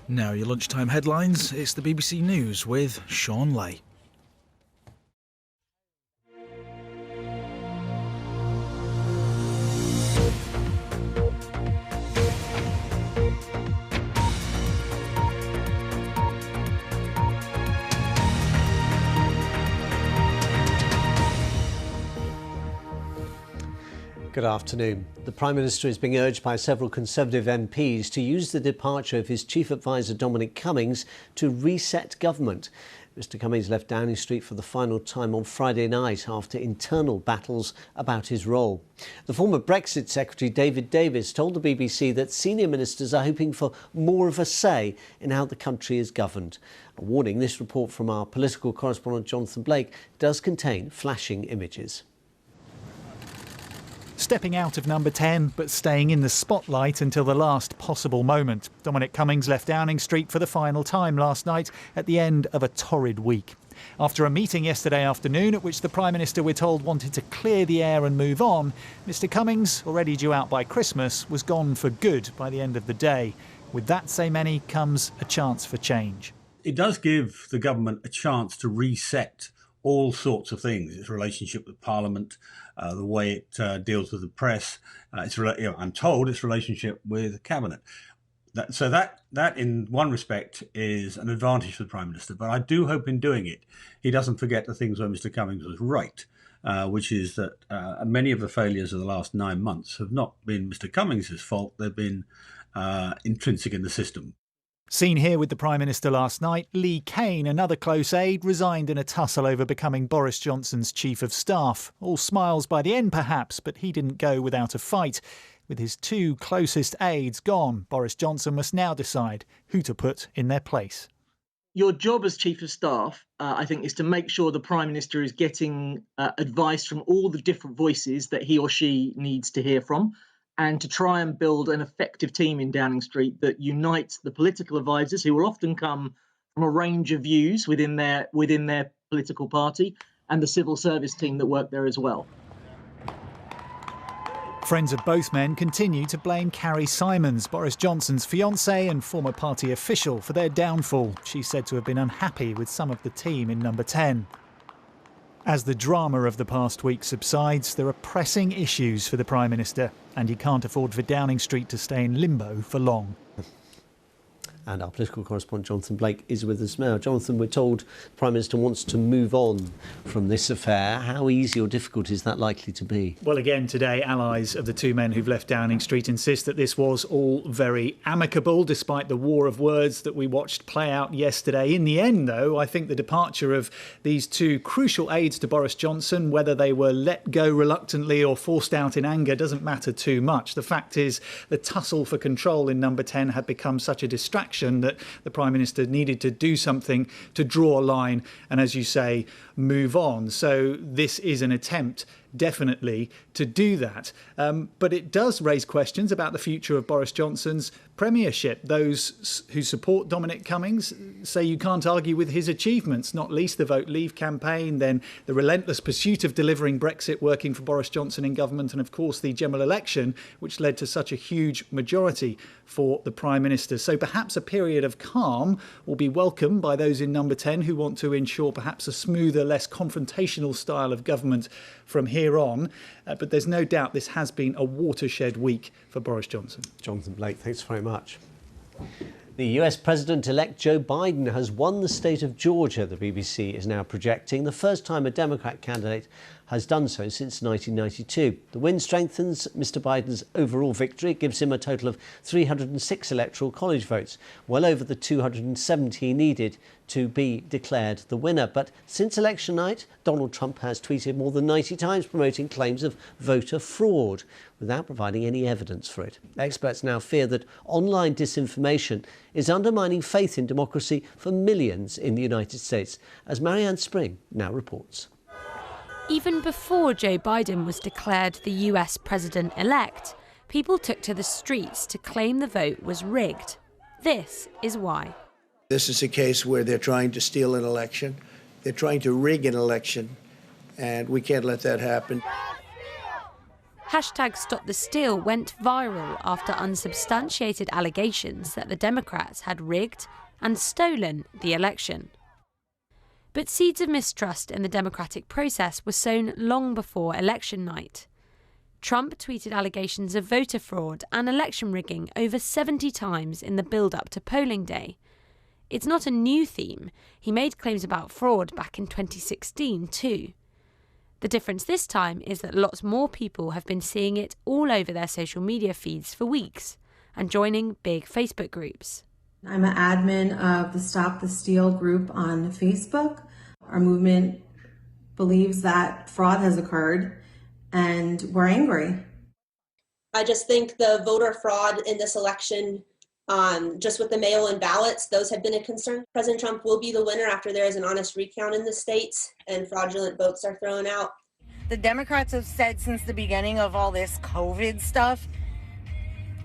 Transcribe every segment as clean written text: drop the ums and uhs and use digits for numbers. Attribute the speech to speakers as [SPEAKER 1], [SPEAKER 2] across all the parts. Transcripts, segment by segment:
[SPEAKER 1] Now your lunchtime headlines. It's the BBC News with Sean Lay.
[SPEAKER 2] Good afternoon. The Prime Minister is being urged by several Conservative MPs to use the departure of his chief advisor Dominic Cummings to reset government. Mr Cummings left Downing Street for the final time on Friday night after internal battles about his role. The former Brexit Secretary David Davis told the BBC that senior ministers are hoping for more of a say in how the country is governed. A warning: this report from our political correspondent Jonathan Blake does contain flashing images.
[SPEAKER 1] Stepping out of number 10 but staying in the spotlight until the last possible moment. Dominic Cummings left Downing Street for the final time last night at the end of a torrid week. After a meeting yesterday afternoon at which the Prime Minister, we're told, wanted to clear the air and move on, Mr Cummings, already due out by Christmas, was gone for good by the end of the day. With that, say many, comes a chance for change.
[SPEAKER 3] It does give the government a chance to reset all sorts of things. Its relationship with Parliament, the way it deals with the press, I'm told its relationship with the Cabinet. That in one respect is an advantage for the Prime Minister, but I do hope in doing it he doesn't forget the things where Mr Cummings was right, which is that many of the failures of the last 9 months have not been Mr Cummings' fault, they've been intrinsic in the system.
[SPEAKER 1] Seen here with the Prime Minister last night, Lee Kane, another close aide, resigned in a tussle over becoming Boris Johnson's Chief of Staff. All smiles by the end, perhaps, but he didn't go without a fight. With his two closest aides gone, Boris Johnson must now decide who to put in their place.
[SPEAKER 4] Your job as Chief of Staff, I think, is to make sure the Prime Minister is getting advice from all the different voices that he or she needs to hear from, and to try and build an effective team in Downing Street that unites the political advisors, who will often come from a range of views within their political party, and the civil service team that work there as well.
[SPEAKER 1] Friends of both men continue to blame Carrie Simons, Boris Johnson's fiancée and former party official, for their downfall. She's said to have been unhappy with some of the team in number 10. As the drama of the past week subsides, there are pressing issues for the Prime Minister, and he can't afford for Downing Street to stay in limbo for long.
[SPEAKER 2] And our political correspondent Jonathan Blake is with us now. Jonathan, we're told the Prime Minister wants to move on from this affair. How easy or difficult is that likely to be?
[SPEAKER 1] Well, again today, allies of the two men who've left Downing Street insist that this was all very amicable, despite the war of words that we watched play out yesterday. In the end, though, I think the departure of these two crucial aides to Boris Johnson, whether they were let go reluctantly or forced out in anger, doesn't matter too much. The fact is, the tussle for control in number 10 had become such a distraction that the Prime Minister needed to do something to draw a line and, as you say, move on. So this is an attempt, definitely, to do that. But it does raise questions about the future of Boris Johnson's premiership. Those who support Dominic Cummings say you can't argue with his achievements, not least the Vote Leave campaign, then the relentless pursuit of delivering Brexit working for Boris Johnson in government, and of course the general election, which led to such a huge majority for the Prime Minister. So perhaps a period of calm will be welcomed by those in number 10 who want to ensure perhaps a smoother, less confrontational style of government from here on. But there's no doubt this has been a watershed week for Boris Johnson.
[SPEAKER 2] Jonathan Blake, thanks very much. The US President-elect Joe Biden has won the state of Georgia, the BBC is now projecting, the first time a Democrat candidate has done so since 1992. The win strengthens Mr Biden's overall victory. It gives him a total of 306 electoral college votes, well over the 270 needed to be declared the winner. But since election night, Donald Trump has tweeted more than 90 times promoting claims of voter fraud without providing any evidence for it. Experts now fear that online disinformation is undermining faith in democracy for millions in the United States, as Marianne Spring now reports.
[SPEAKER 5] Even before Joe Biden was declared the US president-elect, people took to the streets to claim the vote was rigged. This is why.
[SPEAKER 6] This is a case where they're trying to steal an election. They're trying to rig an election, and we can't let that happen.
[SPEAKER 5] #StopTheSteal went viral after unsubstantiated allegations that the Democrats had rigged and stolen the election. But seeds of mistrust in the democratic process were sown long before election night. Trump tweeted allegations of voter fraud and election rigging over 70 times in the build-up to polling day. It's not a new theme. He made claims about fraud back in 2016 too. The difference this time is that lots more people have been seeing it all over their social media feeds for weeks and joining big Facebook groups.
[SPEAKER 7] I'm an admin of the Stop the Steal group on Facebook. Our movement believes that fraud has occurred and we're angry.
[SPEAKER 8] I just think the voter fraud in this election, just with the mail-in ballots, those have been a concern. President Trump will be the winner after there is an honest recount in the states and fraudulent votes are thrown out.
[SPEAKER 9] The Democrats have said since the beginning of all this COVID stuff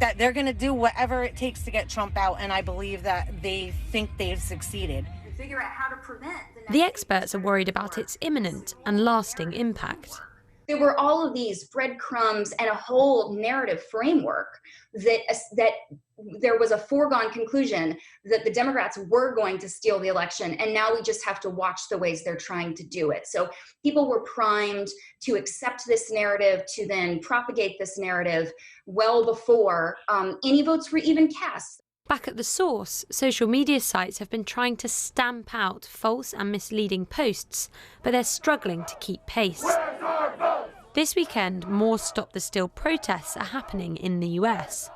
[SPEAKER 9] that they're going to do whatever it takes to get Trump out, and I believe that they think they've succeeded.
[SPEAKER 5] Figure out how to prevent the experts are worried about its imminent and lasting impact.
[SPEAKER 10] There were all of these breadcrumbs and a whole narrative framework that there was a foregone conclusion that the Democrats were going to steal the election, and now we just have to watch the ways they're trying to do it. So people were primed to accept this narrative, to then propagate this narrative well before any votes were even cast.
[SPEAKER 5] Back at the source, social media sites have been trying to stamp out false and misleading posts, but they're struggling to keep pace. This weekend, more Stop the Steal protests are happening in the US.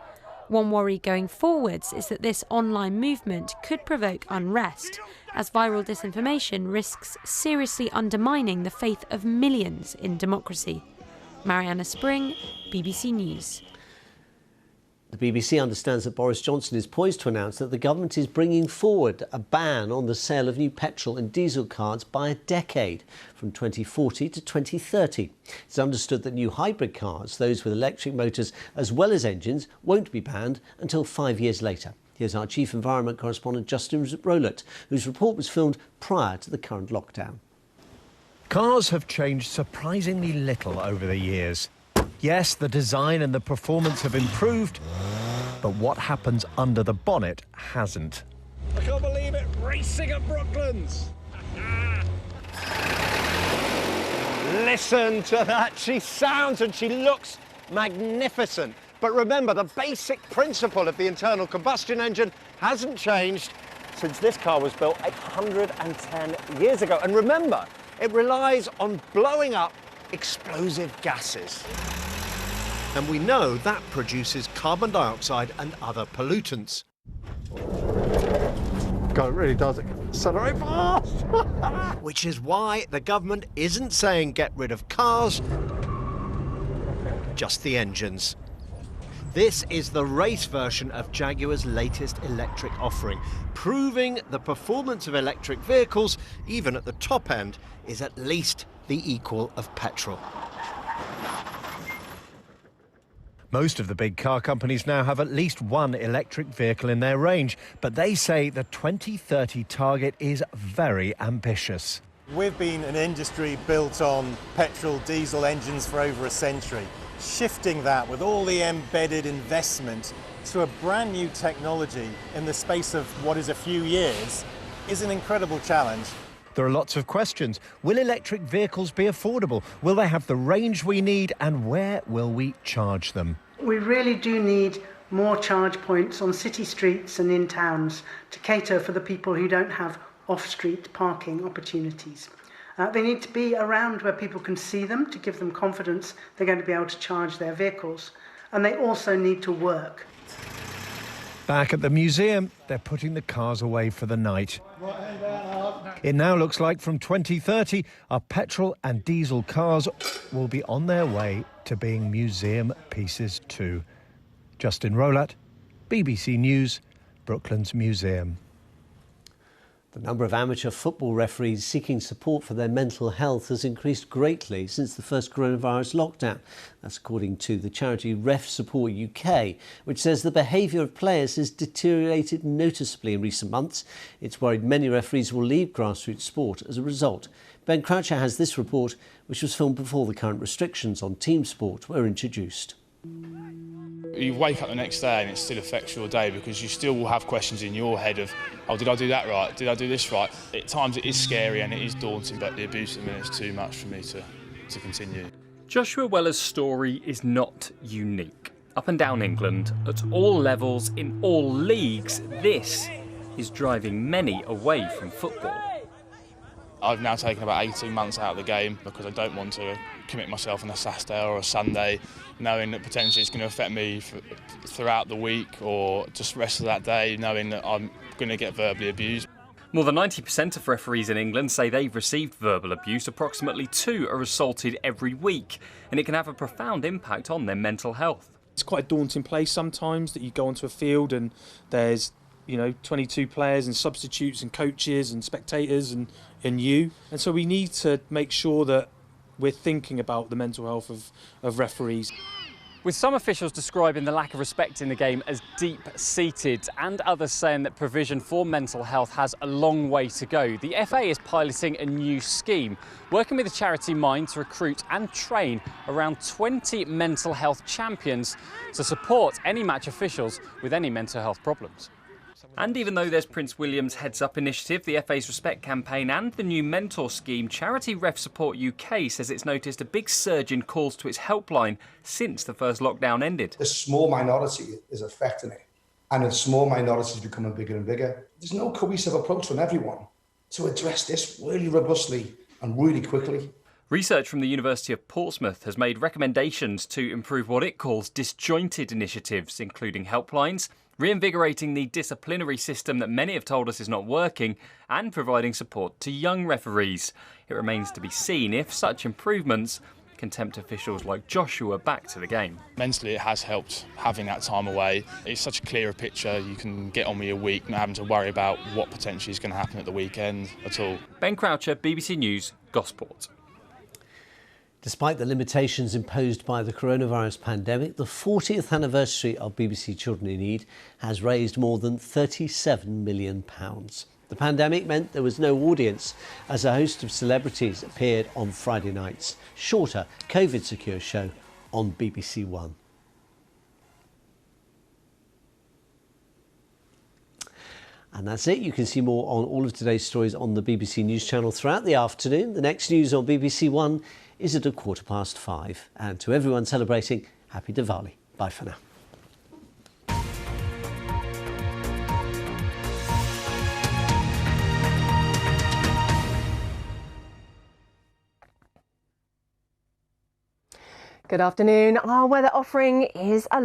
[SPEAKER 5] One worry going forwards is that this online movement could provoke unrest, as viral disinformation risks seriously undermining the faith of millions in democracy. Mariana Spring, BBC News.
[SPEAKER 2] The BBC understands that Boris Johnson is poised to announce that the government is bringing forward a ban on the sale of new petrol and diesel cars by a decade, from 2040 to 2030. It's understood that new hybrid cars, those with electric motors as well as engines, won't be banned until 5 years later. Here's our chief environment correspondent Justin Rowlett, whose report was filmed prior to the current lockdown.
[SPEAKER 11] Cars have changed surprisingly little over the years. Yes, the design and the performance have improved, but what happens under the bonnet hasn't.
[SPEAKER 12] I can't believe it, racing at Brooklands.
[SPEAKER 13] Listen to that, she sounds and she looks magnificent. But remember, the basic principle of the internal combustion engine hasn't changed since this car was built 110 years ago. And remember, it relies on blowing up explosive gases. And we know that produces carbon dioxide and other pollutants.
[SPEAKER 12] God, it really does accelerate fast.
[SPEAKER 13] Which is why the government isn't saying get rid of cars, just the engines. This is the race version of Jaguar's latest electric offering, proving the performance of electric vehicles, even at the top end, is at least the equal of petrol.
[SPEAKER 11] Most of the big car companies now have at least one electric vehicle in their range, but they say the 2030 target is very ambitious.
[SPEAKER 14] We've been an industry built on petrol, diesel engines for over a century. Shifting that with all the embedded investment to a brand new technology in the space of what is a few years is an incredible challenge.
[SPEAKER 11] There are lots of questions. Will electric vehicles be affordable? Will they have the range we need? And where will we charge them?
[SPEAKER 15] We really do need more charge points on city streets and in towns to cater for the people who don't have off-street parking opportunities. They need to be around where people can see them to give them confidence they're going to be able to charge their vehicles. And they also need to work.
[SPEAKER 11] Back at the museum, they're putting the cars away for the night. It now looks like from 2030, our petrol and diesel cars will be on their way to being museum pieces too. Justin Rowlett, BBC News, Brooklands Museum.
[SPEAKER 2] The number of amateur football referees seeking support for their mental health has increased greatly since the first coronavirus lockdown. That's according to the charity Ref Support UK, which says the behaviour of players has deteriorated noticeably in recent months. It's worried many referees will leave grassroots sport as a result. Ben Croucher has this report, which was filmed before the current restrictions on team sport were introduced.
[SPEAKER 16] You wake up the next day and it still affects your day because you still will have questions in your head of, oh, did I do that right? Did I do this right? At times it is scary and it is daunting, but the abuse at the minute is too much for me to continue.
[SPEAKER 17] Joshua Weller's story is not unique. Up and down England, at all levels, in all leagues, this is driving many away from football.
[SPEAKER 16] I've now taken about 18 months out of the game because I don't want to commit myself on a Saturday or a Sunday, knowing that potentially it's going to affect me throughout the week or just the rest of that day, knowing that I'm going to get verbally abused.
[SPEAKER 17] More than 90% of referees in England say they've received verbal abuse. Approximately 2 are assaulted every week, and it can have a profound impact on their mental health.
[SPEAKER 18] It's quite a daunting place sometimes that you go onto a field and there's 22 players and substitutes and coaches and spectators and you. And so we need to make sure that we're thinking about the mental health of referees.
[SPEAKER 17] With some officials describing the lack of respect in the game as deep-seated and others saying that provision for mental health has a long way to go, the FA is piloting a new scheme, working with the charity Mind to recruit and train around 20 mental health champions to support any match officials with any mental health problems. And even though there's Prince William's Heads Up initiative, the FA's Respect campaign and the new mentor scheme, charity Ref Support UK says it's noticed a big surge in calls to its helpline since the first lockdown ended.
[SPEAKER 19] A small minority is affecting it, and a small minority is becoming bigger and bigger. There's no cohesive approach from everyone to address this really robustly and really quickly.
[SPEAKER 17] Research from the University of Portsmouth has made recommendations to improve what it calls disjointed initiatives, including helplines, reinvigorating the disciplinary system that many have told us is not working, and providing support to young referees. It remains to be seen if such improvements can tempt officials like Joshua back to the game.
[SPEAKER 16] Mentally, it has helped having that time away. It's such a clearer picture. You can get on with your week, not having to worry about what potentially is going to happen at the weekend at all.
[SPEAKER 17] Ben Croucher, BBC News, Gosport.
[SPEAKER 2] Despite the limitations imposed by the coronavirus pandemic, the 40th anniversary of BBC Children in Need has raised more than £37 million. The pandemic meant there was no audience as a host of celebrities appeared on Friday night's shorter COVID-secure show on BBC One. And that's it. You can see more on all of today's stories on the BBC News channel throughout the afternoon. The next news on BBC One is at 5:15. And to everyone celebrating, happy Diwali. Bye for now.
[SPEAKER 20] Good afternoon. Our weather offering is a